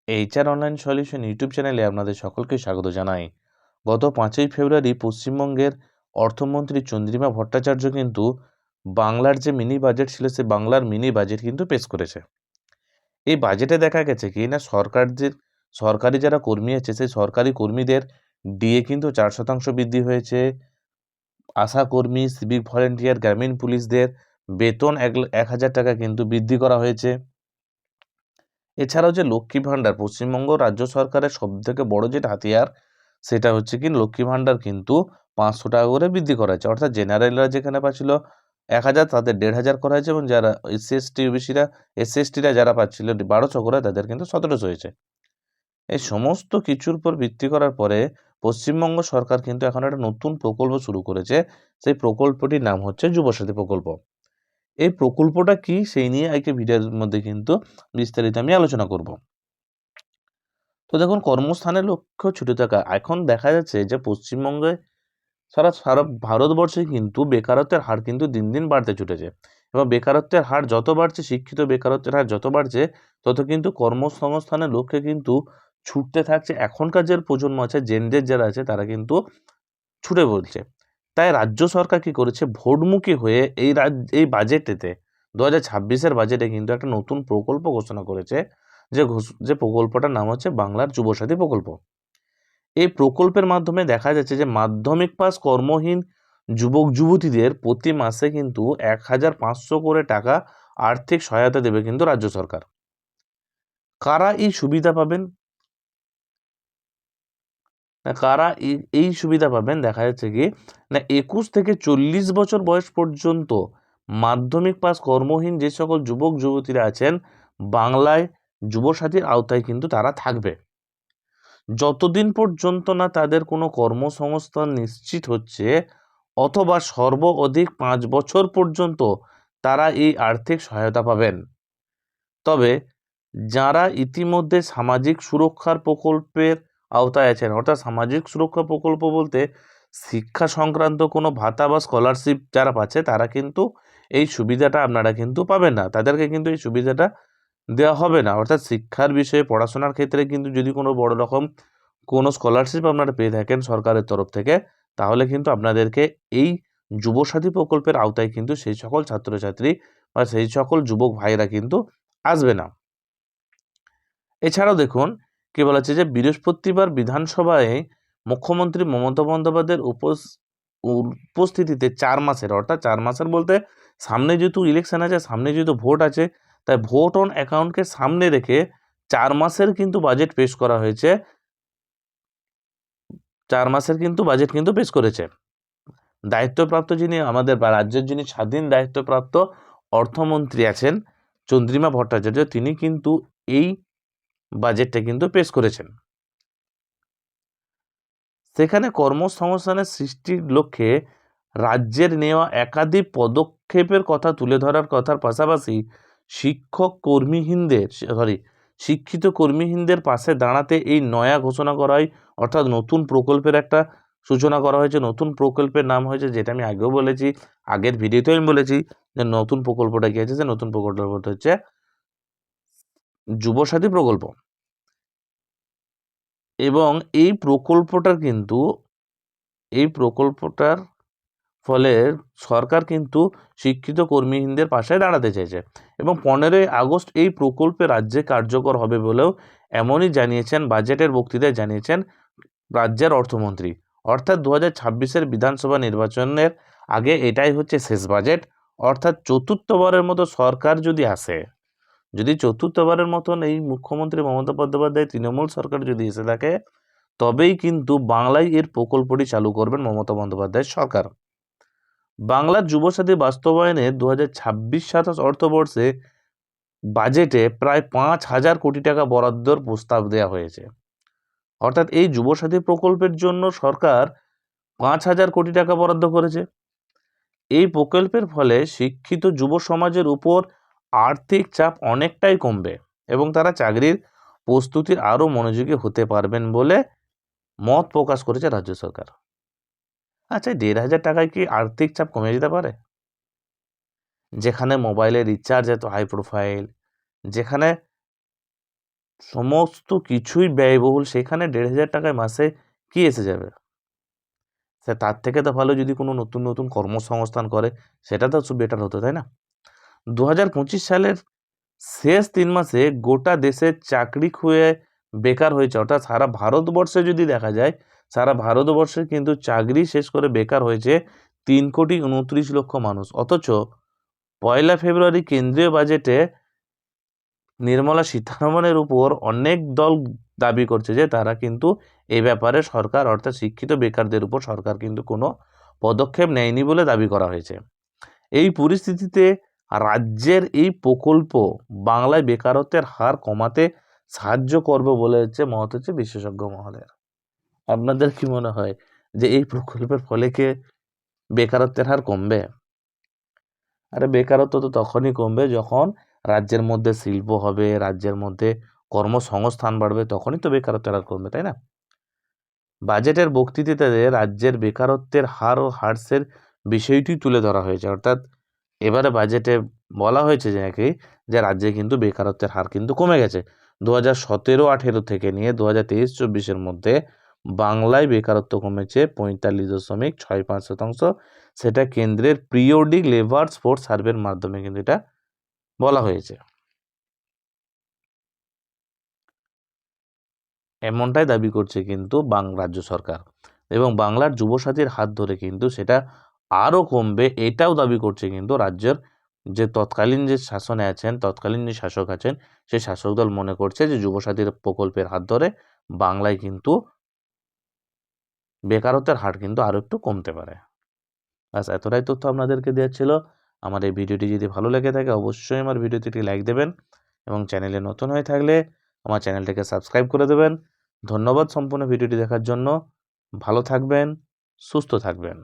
HR online solution YouTube চ্যানেলে আপনাদের সকলকে স্বাগত জানাই। গত 5ই ফেব্রুয়ারি পশ্চিমবঙ্গের অর্থমন্ত্রী চন্দ্রিমা ভট্টাচার্য কিন্তু বাংলার যে মিনি বাজেট ছিল, সে বাংলার মিনি বাজেট কিন্তু পেশ করেছে। এই বাজেটে দেখা গেছে কি না, সরকারি যারা কর্মী আছে, সেই সরকারি কর্মীদের ডিএ কিন্তু 4% বৃদ্ধি হয়েছে। আশা কর্মী, সিভিক ভলেন্টিয়ার, গ্রামীণ পুলিশদের বেতন 1,000 টাকা কিন্তু বৃদ্ধি করা হয়েছে। এছাড়াও যে লক্ষ্মী ভাণ্ডার, পশ্চিমবঙ্গ রাজ্য সরকারের সবথেকে বড় যেটা হাতিয়ার, সেটা হচ্ছে কি লক্ষ্মী ভাণ্ডার কিন্তু 500 টাকা করে বৃদ্ধি করা হয়েছে। অর্থাৎ জেনারেলরা যেখানে পাচ্ছিল 1,000, তাদের 1,500 করা হয়েছে, এবং যারা এসসি এসটিরা যারা পাচ্ছিল 1,200 করে, তাদের কিন্তু 1,700 হয়েছে। এই সমস্ত কিছুর উপর ভিত্তি করার পরে পশ্চিমবঙ্গ সরকার কিন্তু এখন একটা নতুন প্রকল্প শুরু করেছে। সেই প্রকল্পটির নাম হচ্ছে যুবসাথী প্রকল্প। এই প্রকল্পটা কি, সেই নিয়ে আজকে ভিডিওর মধ্যে কিন্তু বিস্তারিত আমি আলোচনা করব। তো দেখুন, কর্মস্থানের লক্ষ্য ছুটে থাকা। এখন দেখা যাচ্ছে যে পশ্চিমবঙ্গে সারা সারা ভারতবর্ষে কিন্তু বেকারত্বের হার কিন্তু দিন দিন বাড়তে ছুটেছে, এবং বেকারত্বের হার যত বাড়ছে, শিক্ষিত বেকারত্বের হার যত বাড়ছে, তত কিন্তু কর্মসংস্থানের লক্ষ্যে কিন্তু ছুটতে থাকছে। এখনকার যে প্রজন্ম আছে, জেনজের যারা আছে, তারা কিন্তু ছুটে বলছে। তাই রাজ্য সরকার কি করেছে, ভোটমুখী হয়ে এই বাজেটেতে 2026-এর বাজেটে কিন্তু একটা নতুন প্রকল্প ঘোষণা করেছে। যে প্রকল্পটার নাম হচ্ছে বাংলার যুবসাথী প্রকল্প। এই প্রকল্পের মাধ্যমে দেখা যাচ্ছে যে মাধ্যমিক পাস কর্মহীন যুবক যুবতীদের প্রতি মাসে কিন্তু 1,500 করে টাকা আর্থিক সহায়তা দেবে কিন্তু রাজ্য সরকার। কারা এই সুবিধা পাবেন? এই সুবিধা পাবেন, দেখা যাচ্ছে কি না, 21 থেকে 40 বছর বয়স পর্যন্ত মাধ্যমিক পাস কর্মহীন যে সকল যুবক যুবতীরা আছেন, বাংলায় যুবসাথীর আওতায় কিন্তু তারা থাকবে, যতদিন পর্যন্ত না তাদের কোনো কর্মসংস্থান নিশ্চিত হচ্ছে, অথবা সর্বাধিক 5 বছর পর্যন্ত তারা এই আর্থিক সহায়তা পাবেন। তবে যারা ইতিমধ্যে সামাজিক সুরক্ষার প্রকল্পের আওতায় আছেন, অর্থাৎ সামাজিক সুরক্ষা প্রকল্প বলতে শিক্ষা সংক্রান্ত কোনো ভাতা বা স্কলারশিপ যারা পাচ্ছে, তারা কিন্তু এই সুবিধাটা আপনারা কিন্তু পাবেন না, তাদেরকে কিন্তু এই সুবিধাটা দেওয়া হবে না। অর্থাৎ শিক্ষার বিষয়ে, পড়াশোনার ক্ষেত্রে কিন্তু যদি কোনো বড় রকম কোনো স্কলারশিপ আপনারা পেয়ে থাকেন সরকারের তরফ থেকে, তাহলে কিন্তু আপনাদেরকে এই যুবসাথী প্রকল্পের আওতায় কিন্তু সেই সকল ছাত্রছাত্রী বা সেই সকল যুবক ভাইরা কিন্তু আসবে না। এছাড়াও দেখুন, কি বলা হচ্ছে যে বৃহস্পতিবার বিধানসভায় মুখ্যমন্ত্রী মমতা বন্দ্যোপাধ্যায়ের উপস্থিতিতে 4 মাসের, অর্থাৎ 4 মাসের বলতে সামনে যেহেতু ইলেকশন আছে, সামনে যেহেতু ভোট আছে, তাই ভোট অন অ্যাকাউন্টকে সামনে রেখে 4 মাসের কিন্তু বাজেট পেশ করা হয়েছে। 4 মাসের কিন্তু বাজেট কিন্তু পেশ করেছে দায়িত্বপ্রাপ্ত যিনি আমাদের বা রাজ্যের যিনি স্বাধীন দায়িত্বপ্রাপ্ত অর্থমন্ত্রী আছেন, চন্দ্রিমা ভট্টাচার্য, তিনি কিন্তু এই বাজেটটা কিন্তু পেশ করেছেন। সেখানে কর্মসংস্থানের সৃষ্টির লক্ষ্যে রাজ্যের নেওয়া একাধিক পদক্ষেপের কথা তুলে ধরার কথার পাশাপাশি শিক্ষিত কর্মীহীনদের পাশে দাঁড়াতে এই নয়া ঘোষণা করা হয়, অর্থাৎ নতুন প্রকল্পের একটা সূচনা করা হয়েছে। নতুন প্রকল্পের নাম হয়েছে, যেটা আমি আগেও বলেছি, আগের ভিডিওতেও আমি বলেছি, যে নতুন প্রকল্পটা কি আছে, যে নতুন প্রকল্পটা হচ্ছে যুবসাথী প্রকল্প। এবং এই প্রকল্পটার ফলে সরকার কিন্তু শিক্ষিত কর্মীহীনদের পাশে দাঁড়াতে চাইছে, এবং 15ই আগস্ট এই প্রকল্পে রাজ্যে কার্যকর হবে বলেও এমনই জানিয়েছেন, বাজেটের বক্তৃতায় জানিয়েছেন রাজ্যের অর্থমন্ত্রী। অর্থাৎ 2026-এর বিধানসভা নির্বাচনের আগে এটাই হচ্ছে শেষ বাজেট। অর্থাৎ চতুর্থবারের মতো সরকার যদি আসে, যদি চতুর্থবারের মতন এই মুখ্যমন্ত্রী মমতা বন্দ্যোপাধ্যায় তৃণমূল সরকার যদি এসে থাকে, তবেই কিন্তু বাংলায় এর প্রকল্পটি চালু করবেন মমতা বন্দ্যোপাধ্যায়ের সরকার। বাংলার যুবসাথী বাস্তবায়নে 2026-27 অর্থবর্ষে বাজেটে প্রায় 5,000 কোটি টাকা বরাদ্দর প্রস্তাব দেওয়া হয়েছে। অর্থাৎ এই যুবসাথী প্রকল্পের জন্য সরকার 5,000 কোটি টাকা বরাদ্দ করেছে। এই প্রকল্পের ফলে শিক্ষিত যুব সমাজের উপর আর্থিক চাপ অনেকটাই কমবে, এবং তারা চাকরির প্রস্তুতির আরও মনোযোগী হতে পারবেন বলে মত প্রকাশ করেছে রাজ্য সরকার। আচ্ছা, 1,500 টাকায় কি আর্থিক চাপ কমে যেতে পারে? যেখানে মোবাইলের রিচার্জ এত হাই প্রোফাইল, যেখানে সমস্ত কিছুই ব্যয়বহুল, সেখানে ১,৫০০ টাকায় মাসে কি এসে যাবে? তার থেকে তো ভালো যদি কোনো নতুন নতুন কর্মসংস্থান করে, সেটা তো বেটার হতো, তাই না? ২০২৫ সালের শেষ ৩ মাসে গোটা দেশের চাকরি খুঁয়ে বেকার হয়েছে, অর্থাৎ সারা ভারতবর্ষে যদি দেখা যায়, সারা ভারতবর্ষে কিন্তু চাকরি শেষ করে বেকার হয়েছে ৩,২৯,০০,০০০ মানুষ। অথচ ১লা ফেব্রুয়ারি কেন্দ্রীয় বাজেটে নির্মলা সীতারামনের উপর অনেক দল দাবি করছে যে তারা কিন্তু এই ব্যাপারে সরকার, অর্থাৎ শিক্ষিত বেকারদের উপর সরকার কিন্তু কোনো পদক্ষেপ নেয়নি বলে দাবি করা হয়েছে। এই পরিস্থিতিতে রাজ্যের এই প্রকল্প বাংলায় বেকারত্বের হার কমাতে সাহায্য করবে বলে মত হচ্ছে বিশেষজ্ঞ মহলের। আপনাদের কি মনে হয় যে এই প্রকল্পের ফলে কি বেকারত্বের হার কমবে? আরে বেকারত্ব তো তখনই কমবে যখন রাজ্যের মধ্যে শিল্প হবে, রাজ্যের মধ্যে কর্মসংস্থান বাড়বে, তখনই তো বেকারত্বের হার কমবে, তাই না? বাজেটের বক্তৃতাতে রাজ্যের বেকারত্বের হার ও হ্রাসের বিষয়টি তুলে ধরা হয়েছে। অর্থাৎ এবারে বাজেটে বলা হয়েছে যে নাকি যে রাজ্যে কিন্তু বেকারত্বের হার কিন্তু কমে গেছে। ২০১৭-১৮ থেকে নিয়ে ২০২৩-২৪-এর মধ্যে বাংলায় বেকারত্ব কমেছে ৪৫.৬৫%। সেটা কেন্দ্রের পিরিয়ডিক লেবার ফোর্স সার্ভের মাধ্যমে কিন্তু এটা বলা হয়েছে। এমনটাই দাবি করছে কিন্তু রাজ্য সরকার, এবং বাংলার যুবসাথীর হাত ধরে কিন্তু সেটা আরও কমবে এটাও দাবি করছে কিন্তু রাজ্যের যে তৎকালীন যে শাসনে আছেন, তৎকালীন যে শাসক আছেন, সেই শাসক দল মনে করছে যে যুবসাথীর প্রকল্পের হাত ধরে বাংলায় কিন্তু বেকারত্বের হার কিন্তু আরও একটু কমতে পারে। ব্যাস এতটাই তথ্য আপনাদেরকে দেওয়ার ছিল। আমার এই ভিডিওটি যদি ভালো লেগে থাকে অবশ্যই আমার ভিডিওতে একটি লাইক দেবেন, এবং চ্যানেলে নতুন হয়ে থাকলে আমার চ্যানেলটিকে সাবস্ক্রাইব করে দেবেন। ধন্যবাদ সম্পূর্ণ ভিডিওটি দেখার জন্য। ভালো থাকবেন, সুস্থ থাকবেন।